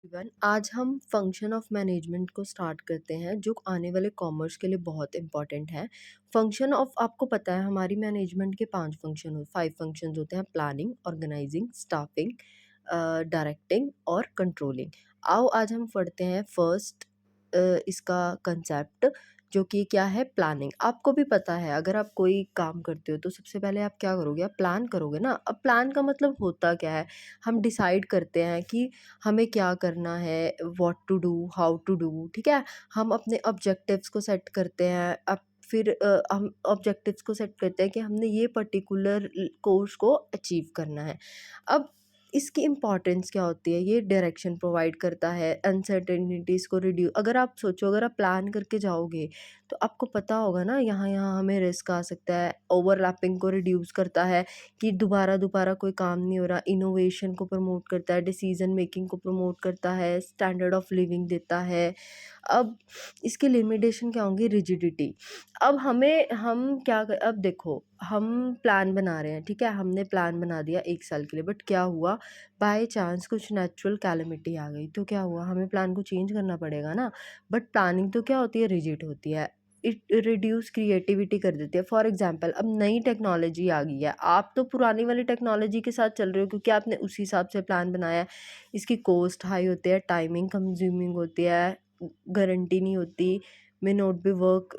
Everyone, आज हम function of management को स्टार्ट करते हैं जो आने वाले कॉमर्स के लिए बहुत इंपॉर्टेंट है। फंक्शन ऑफ आपको पता है हमारी मैनेजमेंट के 5 फंक्शंस होते हैं: प्लानिंग, ऑर्गेनाइजिंग, स्टाफिंग, डायरेक्टिंग और कंट्रोलिंग। आओ आज हम पढ़ते हैं फर्स्ट इसका कंसेप्ट, जो कि क्या है? प्लानिंग। आपको भी पता है अगर आप कोई काम करते हो तो सबसे पहले आप क्या करोगे? आप प्लान करोगे ना। अब प्लान का मतलब होता क्या है? हम डिसाइड करते हैं कि हमें क्या करना है, what to do, how to do, ठीक है? हम अपने ऑब्जेक्टिव्स को सेट करते हैं। अब फिर हम ऑब्जेक्टिव्स को सेट करते हैं कि हमने ये पर्टिकुलर कोर्स को अचीव करना है। अब इसकी इम्पॉर्टेंस क्या होती है? ये डायरेक्शन प्रोवाइड करता है, अनसर्टेनिटीज़ को रिड्यू अगर आप सोचो, अगर आप प्लान करके जाओगे तो आपको पता होगा ना यहाँ यहाँ हमें रिस्क आ सकता है। ओवरलैपिंग को रिड्यूस करता है कि दोबारा दोबारा कोई काम नहीं हो रहा। इनोवेशन को प्रमोट करता है, डिसीजन मेकिंग को प्रमोट करता है, स्टैंडर्ड ऑफ लिविंग देता है। अब इसकी लिमिटेशन क्या होंगी? रिजिडिटी। अब हम क्या कर अब देखो, हम प्लान बना रहे हैं, ठीक है? हमने प्लान बना दिया 1 साल के लिए, बट क्या हुआ? बाय चांस कुछ नेचुरल कैलेमिटी आ गई तो क्या हुआ? हमें प्लान को चेंज करना पड़ेगा ना। बट प्लानिंग तो क्या होती है? रिजिड होती है। इट रिड्यूस क्रिएटिविटी कर देती है। फॉर एग्जांपल, अब नई टेक्नोलॉजी आ गई है, आप तो पुरानी वाली टेक्नोलॉजी के साथ चल रहे हो क्योंकि आपने उसी हिसाब से प्लान बनाया है। इसकी कॉस्ट हाई होती है, टाइमिंग कंज्यूमिंग होती है, गारंटी नहीं होती, may not be work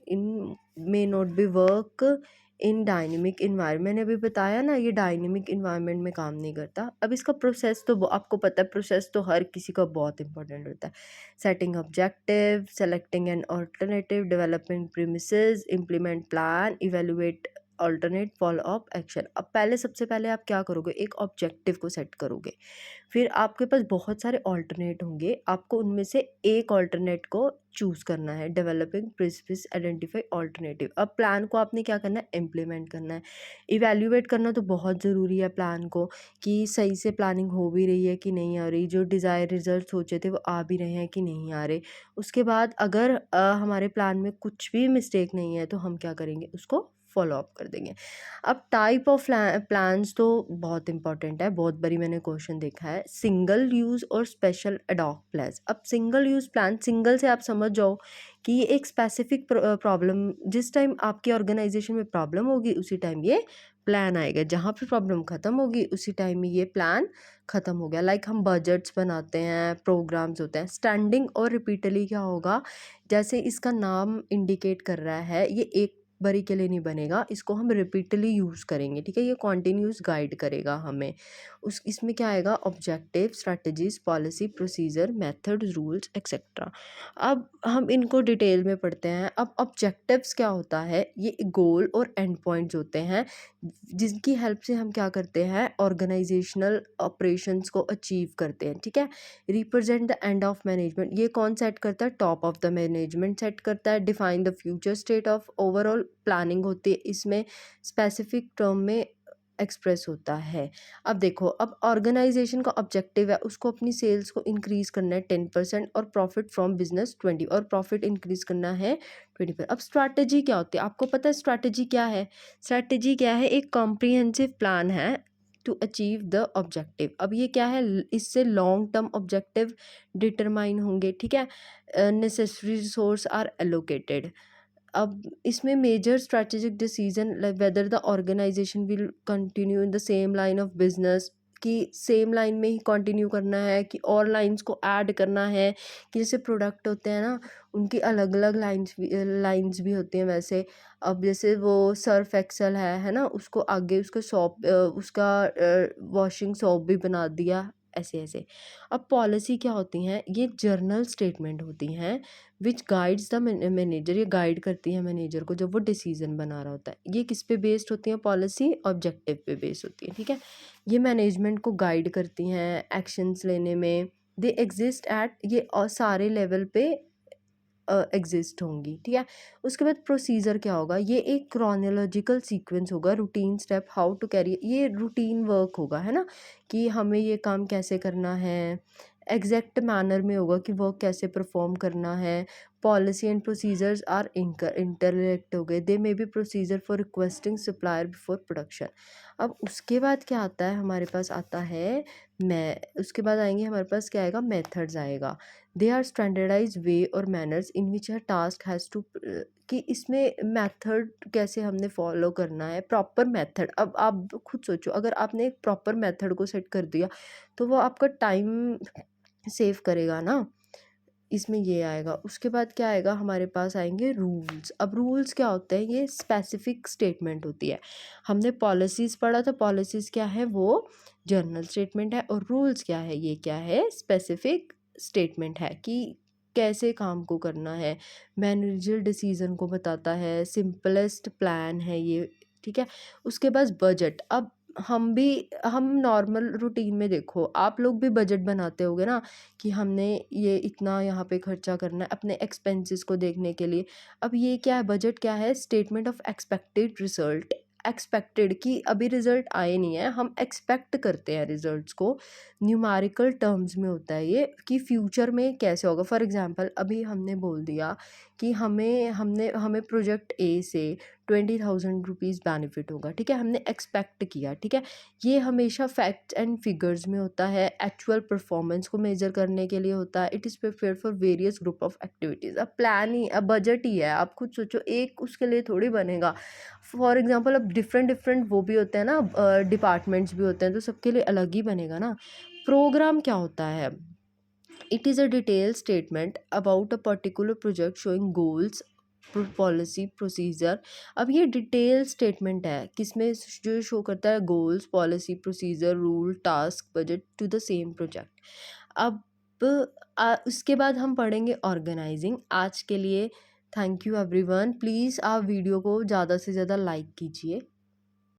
in may not be work in dynamic environment. मैंने अभी बताया ना, ये डायनेमिक इन्वायरमेंट में काम नहीं करता। अब इसका प्रोसेस तो आपको पता है, प्रोसेस तो हर किसी का बहुत इंपॉर्टेंट होता है। Setting objective, selecting an alternative, developing premises, implement plan, evaluate alternate, follow up, action. अब पहले सबसे पहले आप क्या करोगे? एक ऑब्जेक्टिव को सेट करोगे। फिर आपके पास बहुत सारे ऑल्टरनेट होंगे, आपको उनमें से एक ऑल्टरनेट को चूज़ करना है। Developing principles, identify alternative. अब प्लान को आपने क्या करना है? इम्प्लीमेंट करना है। इवैल्यूएट करना तो बहुत ज़रूरी है प्लान को, कि सही से प्लानिंग हो भी रही है कि नहीं आ रही, जो डिज़ायर रिजल्ट सोचे थे वो आ भी रहे हैं कि नहीं आ रहे। उसके बाद अगर हमारे प्लान में कुछ भी मिस्टेक नहीं है तो हम क्या करेंगे? उसको फॉलो अप कर देंगे। अब टाइप ऑफ प्लान्स तो बहुत इंपॉर्टेंट है, बहुत बारी मैंने क्वेश्चन देखा है। सिंगल यूज़ और स्पेशल एडॉक प्लान्स। अब सिंगल यूज़ प्लान, सिंगल से आप समझ जाओ कि ये एक स्पेसिफिक प्रॉब्लम, जिस टाइम आपकी ऑर्गेनाइजेशन में प्रॉब्लम होगी उसी टाइम ये प्लान आएगा। जहाँ पे प्रॉब्लम ख़त्म होगी उसी टाइम में ये प्लान ख़त्म हो गया। लाइक हम बजट्स बनाते हैं, प्रोग्राम्स होते हैं। स्टैंडिंग और रिपीटली क्या होगा? जैसे इसका नाम इंडिकेट कर रहा है, ये एक बारी के लिए नहीं बनेगा, इसको हम रिपीटली यूज़ करेंगे, ठीक है? ये कॉन्टिन्यूस गाइड करेगा हमें। उस इसमें क्या आएगा? Objective, strategies, policy, procedure, method, rules, etcetera. अब हम इनको डिटेल में पढ़ते हैं। अब ऑब्जेक्टिव्स क्या होता है? ये गोल और एंड पॉइंट्स होते हैं जिनकी हेल्प से हम क्या करते हैं? ऑर्गेनाइजेशनल ऑपरेशंस को अचीव करते हैं, ठीक है? Represent the end of management. ये कौन सेट करता है? Top of the management set करता है। Define the future state of overall planning होती है इसमें, स्पेसिफिक टर्म में एक्सप्रेस होता है। अब देखो, अब ऑर्गेनाइजेशन का ऑब्जेक्टिव है उसको अपनी सेल्स को इंक्रीज करना है 10% और प्रॉफिट फ्रॉम बिजनेस 20, और प्रॉफिट इंक्रीज करना है 20%। अब स्ट्रैटेजी क्या होती है? आपको पता है स्ट्रैटेजी क्या है? स्ट्रैटेजी क्या है? एक कॉम्प्रिहेंसिव प्लान है टू अचीव द ऑब्जेक्टिव। अब ये क्या है? इससे लॉन्ग टर्म ऑब्जेक्टिव डिटरमाइन होंगे, ठीक है? Necessary resource are allocated. अब इसमें major strategic decision, like whether the organization will continue in the same line of business, कि सेम लाइन में ही कंटिन्यू करना है कि और लाइंस को ऐड करना है। कि जैसे प्रोडक्ट होते हैं ना, उनकी अलग अलग लाइंस भी होती हैं वैसे। अब जैसे वो सर्फ एक्सेल है ना, उसको आगे उसका सॉप उसका वॉशिंग सॉप भी बना दिया, ऐसे ऐसे। अब पॉलिसी क्या होती हैं? ये जर्नल स्टेटमेंट होती हैं विच गाइड्स द मैनेजर। ये गाइड करती है मैनेजर को जब वो डिसीजन बना रहा होता है। ये किस पे बेस्ड होती हैं? पॉलिसी ऑब्जेक्टिव पे बेस्ड होती है, ठीक है? ये मैनेजमेंट को गाइड करती हैं एक्शंस लेने में। दे एग्जिस्ट एट, ये और सारे लेवल पे एग्जिस्ट होंगी, ठीक है? उसके बाद प्रोसीजर क्या होगा? ये एक क्रोनोलॉजिकल सीक्वेंस होगा, routine step, how to carry, ये रूटीन वर्क होगा, है ना? कि हमें ये काम कैसे करना है, एग्जैक्ट मैनर में होगा कि वर्क कैसे परफॉर्म करना है। Policy and procedures are interlinked हो गए, they may be procedure for requesting supplier before production. अब उसके बाद क्या आता है हमारे पास, आता है मैं उसके बाद आएंगे हमारे पास क्या आएगा, मेथड्स आएगा। दे आर स्टैंडर्डाइज वे और manners in which a task has to, कि इसमें मेथड कैसे हमने फॉलो करना है, प्रॉपर मेथड। अब आप खुद सोचो, अगर आपने एक प्रॉपर मेथड को सेट कर दिया तो वो आपका टाइम सेव करेगा ना, इसमें ये आएगा। उसके बाद क्या आएगा हमारे पास, आएंगे रूल्स। अब रूल्स क्या होते हैं, ये स्पेसिफिक स्टेटमेंट होती है। हमने पॉलिसीज़ पढ़ा था, पॉलिसीज़ क्या है, वो जनरल स्टेटमेंट है, और रूल्स क्या है, ये क्या है, स्पेसिफिक स्टेटमेंट है कि कैसे काम को करना है, मैनेजर डिसीजन को बताता है, सिंपलेस्ट प्लान है ये, ठीक है। उसके बाद बजट। अब हम नॉर्मल रूटीन में देखो, आप लोग भी बजट बनाते होगे ना, कि हमने ये इतना यहाँ पे खर्चा करना है अपने एक्सपेंसेस को देखने के लिए। अब ये क्या है, बजट क्या है, statement of expected result. Expected कि अभी रिजल्ट आए नहीं है, हम एक्सपेक्ट करते हैं रिजल्ट्स को, न्यूमेरिकल टर्म्स में होता है ये, कि फ्यूचर में कैसे होगा। फॉर एग्जांपल अभी हमने बोल दिया कि हमें प्रोजेक्ट ए से 20,000 रुपीज़ बेनिफिट होगा, ठीक है, हमने एक्सपेक्ट किया, ठीक है। ये हमेशा फैक्ट्स एंड फिगर्स में होता है, एक्चुअल परफॉर्मेंस को मेजर करने के लिए होता है। It is prepared for various group of activities. अब प्लान ही, अब बजट ही है, आप खुद सोचो, एक उसके लिए थोड़ी बनेगा। फॉर एग्जांपल अब डिफरेंट डिफरेंट वो भी होते हैं ना, डिपार्टमेंट्स भी होते हैं, तो सबके लिए अलग ही बनेगा ना। प्रोग्राम क्या होता है, it is a detail statement about a particular project showing goals, policy, procedure. अब ये डिटेल स्टेटमेंट है किसमें, जो शो करता है goals, policy, procedure, rule, task, budget to the same project. अब उसके बाद हम पढ़ेंगे ऑर्गेनाइजिंग। आज के लिए थैंक यू एवरीवन। प्लीज़ आप वीडियो को ज़्यादा से ज़्यादा लाइक कीजिए।